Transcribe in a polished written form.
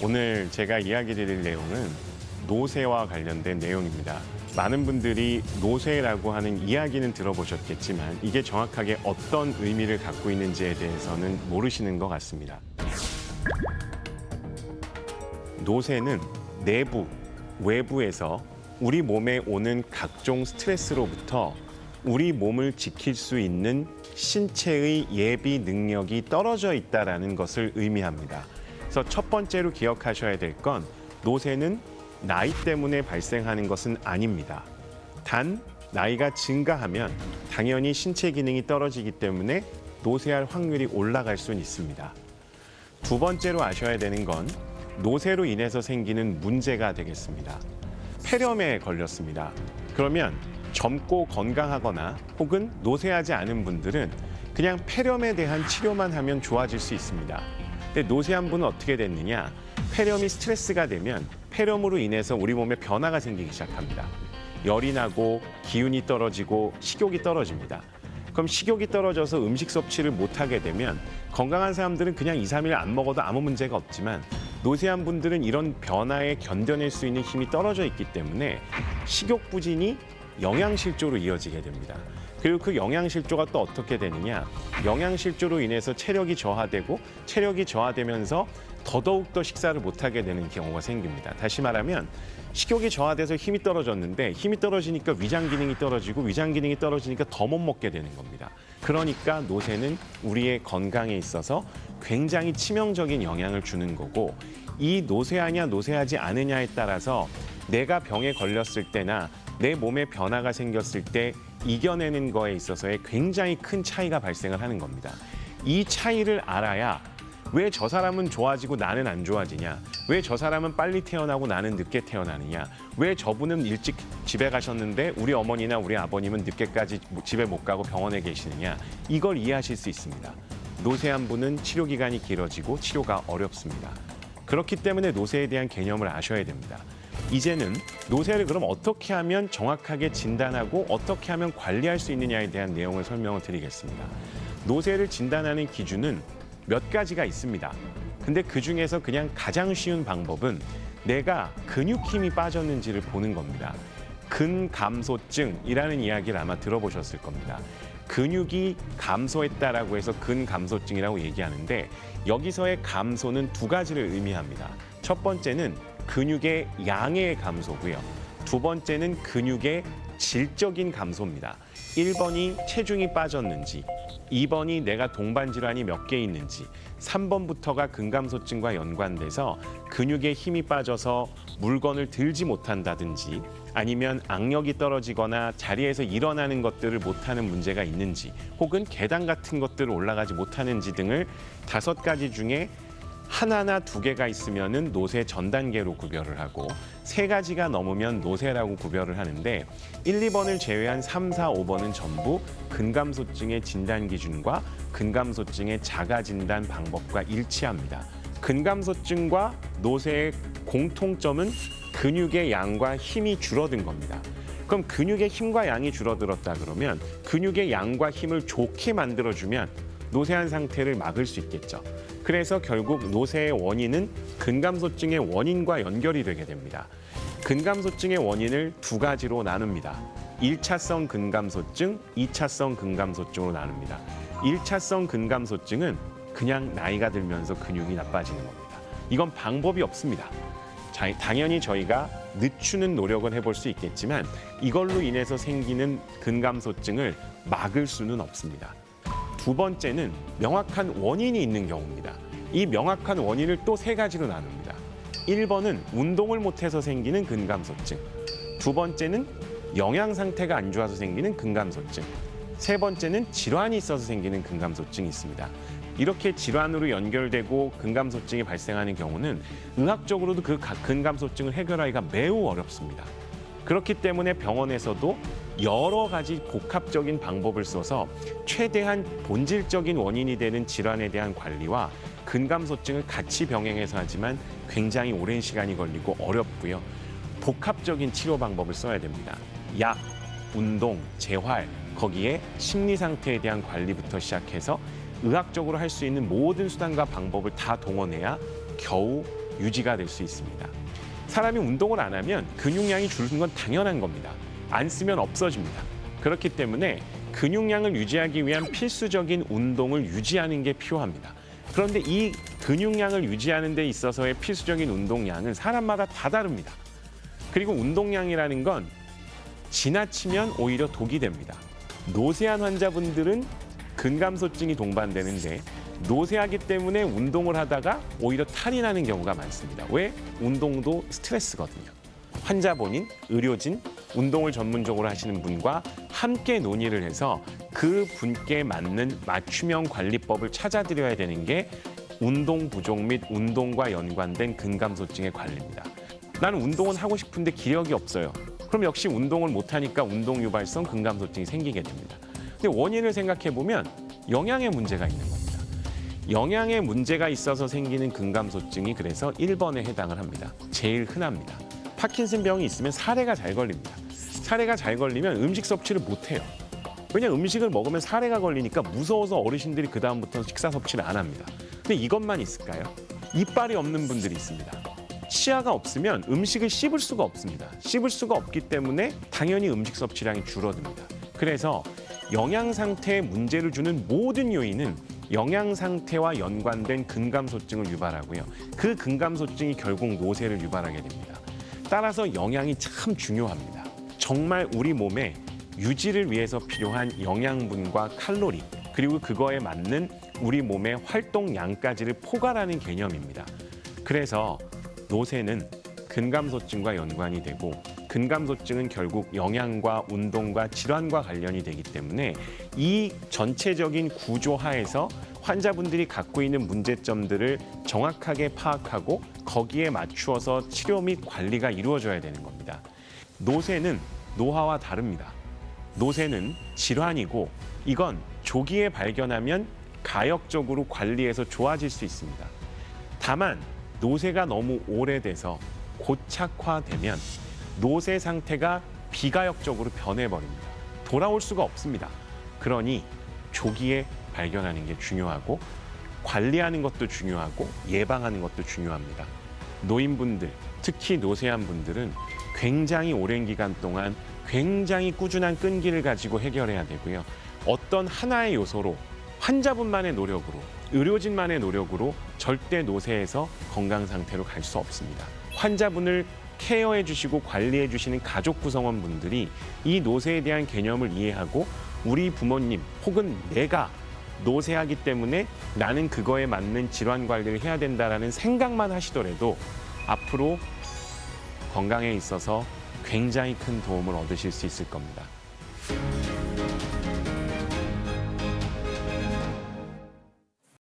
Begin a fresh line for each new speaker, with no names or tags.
오늘 제가 이야기 드릴 내용은 노쇠와 관련된 내용입니다. 많은 분들이 노쇠라고 하는 이야기는 들어보셨겠지만 이게 정확하게 어떤 의미를 갖고 있는지에 대해서는 모르시는 것 같습니다. 노쇠는 내부, 외부에서 우리 몸에 오는 각종 스트레스로부터 우리 몸을 지킬 수 있는 신체의 예비 능력이 떨어져 있다는 것을 의미합니다. 그래서 첫 번째로 기억하셔야 될 건 노쇠는 나이 때문에 발생하는 것은 아닙니다. 단 나이가 증가하면 당연히 신체 기능이 떨어지기 때문에 노쇠할 확률이 올라갈 수는 있습니다. 두 번째로 아셔야 되는 건 노쇠로 인해서 생기는 문제가 되겠습니다. 폐렴에 걸렸습니다. 그러면 젊고 건강하거나 혹은 노쇠하지 않은 분들은 그냥 폐렴에 대한 치료만 하면 좋아질 수 있습니다. 근데 노쇠한 분은 어떻게 됐느냐? 폐렴이 스트레스가 되면 폐렴으로 인해서 우리 몸에 변화가 생기기 시작합니다. 열이 나고 기운이 떨어지고 식욕이 떨어집니다. 그럼 식욕이 떨어져서 음식 섭취를 못하게 되면 건강한 사람들은 그냥 2, 3일 안 먹어도 아무 문제가 없지만 노쇠한 분들은 이런 변화에 견뎌낼 수 있는 힘이 떨어져 있기 때문에 식욕 부진이 영양실조로 이어지게 됩니다. 그리고 그 영양실조가 또 어떻게 되느냐? 영양실조로 인해서 체력이 저하되고 체력이 저하되면서 더더욱 식사를 못하게 되는 경우가 생깁니다. 다시 말하면 식욕이 저하돼서 힘이 떨어졌는데 힘이 떨어지니까 위장 기능이 떨어지고 위장 기능이 떨어지니까 더 못 먹게 되는 겁니다. 그러니까 노쇠는 우리의 건강에 있어서 굉장히 치명적인 영향을 주는 거고 이 노쇠하냐 노쇠하지 않으냐에 따라서 내가 병에 걸렸을 때나 내 몸에 변화가 생겼을 때 이겨내는 거에 있어서의 굉장히 큰 차이가 발생을 하는 겁니다. 이 차이를 알아야 왜 저 사람은 좋아지고 나는 안 좋아지냐? 왜 저 사람은 빨리 태어나고 나는 늦게 태어나느냐? 왜 저분은 일찍 집에 가셨는데 우리 어머니나 우리 아버님은 늦게까지 집에 못 가고 병원에 계시느냐? 이걸 이해하실 수 있습니다. 노쇠한 분은 치료 기간이 길어지고 치료가 어렵습니다. 그렇기 때문에 노쇠에 대한 개념을 아셔야 됩니다. 이제는 노쇠를 그럼 어떻게 하면 정확하게 진단하고 어떻게 하면 관리할 수 있느냐에 대한 내용을 설명을 드리겠습니다. 노쇠를 진단하는 기준은 몇 가지가 있습니다. 근데 그중에서 그냥 가장 쉬운 방법은 내가 근육 힘이 빠졌는지를 보는 겁니다. 근감소증이라는 이야기를 아마 들어보셨을 겁니다. 근육이 감소했다라고 해서 근감소증이라고 얘기하는데 여기서의 감소는 두 가지를 의미합니다. 첫 번째는 근육의 양의 감소고요. 두 번째는 근육의 질적인 감소입니다. 1번이 체중이 빠졌는지, 2번이 내가 동반 질환이 몇 개 있는지, 3번부터가 근감소증과 연관돼서 근육에 힘이 빠져서 물건을 들지 못한다든지 아니면 악력이 떨어지거나 자리에서 일어나는 것들을 못하는 문제가 있는지 혹은 계단 같은 것들을 올라가지 못하는지 등을 5가지 중에 하나나 2개가 있으면은 노쇠 전 단계로 구별을 하고 3가지가 넘으면 노쇠라고 구별을 하는데 1, 2번을 제외한 3, 4, 5번은 전부 근감소증의 진단 기준과 근감소증의 자가 진단 방법과 일치합니다. 근감소증과 노쇠의 공통점은 근육의 양과 힘이 줄어든 겁니다. 그럼 근육의 힘과 양이 줄어들었다 그러면 근육의 양과 힘을 좋게 만들어주면 노쇠한 상태를 막을 수 있겠죠. 그래서 결국 노쇠의 원인은 근감소증의 원인과 연결이 되게 됩니다. 근감소증의 원인을 2가지로 나눕니다. 1차성 근감소증, 2차성 근감소증으로 나눕니다. 1차성 근감소증은 그냥 나이가 들면서 근육이 나빠지는 겁니다. 이건 방법이 없습니다. 당연히 저희가 늦추는 노력은 해볼 수 있겠지만 이걸로 인해서 생기는 근감소증을 막을 수는 없습니다. 2번째는 명확한 원인이 있는 경우입니다. 이 명확한 원인을 또 3가지로 나눕니다. 1번은 운동을 못해서 생기는 근감소증, 2번째는 영양 상태가 안 좋아서 생기는 근감소증, 3번째는 질환이 있어서 생기는 근감소증이 있습니다. 이렇게 질환으로 연결되고 근감소증이 발생하는 경우는 의학적으로도 그 근감소증을 해결하기가 매우 어렵습니다. 그렇기 때문에 병원에서도 여러 가지 복합적인 방법을 써서 최대한 본질적인 원인이 되는 질환에 대한 관리와 근감소증을 같이 병행해서 하지만 굉장히 오랜 시간이 걸리고 어렵고요. 복합적인 치료 방법을 써야 됩니다. 약, 운동, 재활, 거기에 심리 상태에 대한 관리부터 시작해서 의학적으로 할 수 있는 모든 수단과 방법을 다 동원해야 겨우 유지가 될 수 있습니다. 사람이 운동을 안 하면 근육량이 줄는 건 당연한 겁니다. 안 쓰면 없어집니다. 그렇기 때문에 근육량을 유지하기 위한 필수적인 운동을 유지하는 게 필요합니다. 그런데 이 근육량을 유지하는 데 있어서의 필수적인 운동량은 사람마다 다 다릅니다. 그리고 운동량이라는 건 지나치면 오히려 독이 됩니다. 노쇠한 환자분들은 근감소증이 동반되는데 노쇠하기 때문에 운동을 하다가 오히려 탈이 나는 경우가 많습니다. 왜? 운동도 스트레스거든요. 환자 본인, 의료진, 운동을 전문적으로 하시는 분과 함께 논의를 해서 그 분께 맞는 맞춤형 관리법을 찾아드려야 되는 게 운동 부족 및 운동과 연관된 근감소증의 관리입니다. 나는 운동은 하고 싶은데 기력이 없어요. 그럼 역시 운동을 못하니까 운동 유발성 근감소증이 생기게 됩니다. 근데 원인을 생각해 보면 영양에 문제가 있는 겁니다. 영양에 문제가 있어서 생기는 근감소증이 그래서 1번에 해당을 합니다. 제일 흔합니다. 파킨슨병이 있으면 사례가 잘 걸립니다. 사례가 잘 걸리면 음식 섭취를 못해요. 왜냐하면 음식을 먹으면 사례가 걸리니까 무서워서 어르신들이 그다음부터는 식사 섭취를 안 합니다. 근데 이것만 있을까요? 이빨이 없는 분들이 있습니다. 치아가 없으면 음식을 씹을 수가 없습니다. 씹을 수가 없기 때문에 당연히 음식 섭취량이 줄어듭니다. 그래서 영양 상태에 문제를 주는 모든 요인은 영양 상태와 연관된 근감소증을 유발하고요. 그 근감소증이 결국 노쇠를 유발하게 됩니다. 따라서 영양이 참 중요합니다. 정말 우리 몸에 유지를 위해서 필요한 영양분과 칼로리, 그리고 그거에 맞는 우리 몸의 활동량까지를 포괄하는 개념입니다. 그래서 노쇠는 근감소증과 연관이 되고 근감소증은 결국 영양과 운동과 질환과 관련이 되기 때문에 이 전체적인 구조 하에서 환자분들이 갖고 있는 문제점들을 정확하게 파악하고 거기에 맞추어서 치료 및 관리가 이루어져야 되는 겁니다. 노쇠는 노화와 다릅니다. 노쇠는 질환이고 이건 조기에 발견하면 가역적으로 관리해서 좋아질 수 있습니다. 다만 노쇠가 너무 오래돼서 고착화되면 노쇠 상태가 비가역적으로 변해버립니다. 돌아올 수가 없습니다. 그러니 조기에 발견하는 게 중요하고 관리하는 것도 중요하고 예방하는 것도 중요합니다. 노인분들, 특히 노쇠한 분들은 굉장히 오랜 기간 동안 굉장히 꾸준한 끈기를 가지고 해결해야 되고요. 어떤 하나의 요소로 환자분만의 노력으로, 의료진만의 노력으로 절대 노쇠에서 건강 상태로 갈 수 없습니다. 환자분을 케어해 주시고 관리해 주시는 가족 구성원분들이 이 노쇠에 대한 개념을 이해하고 우리 부모님 혹은 내가 노쇠하기 때문에 나는 그거에 맞는 질환 관리를 해야 된다라는 생각만 하시더라도 앞으로 건강에 있어서 굉장히 큰 도움을 얻으실 수 있을 겁니다.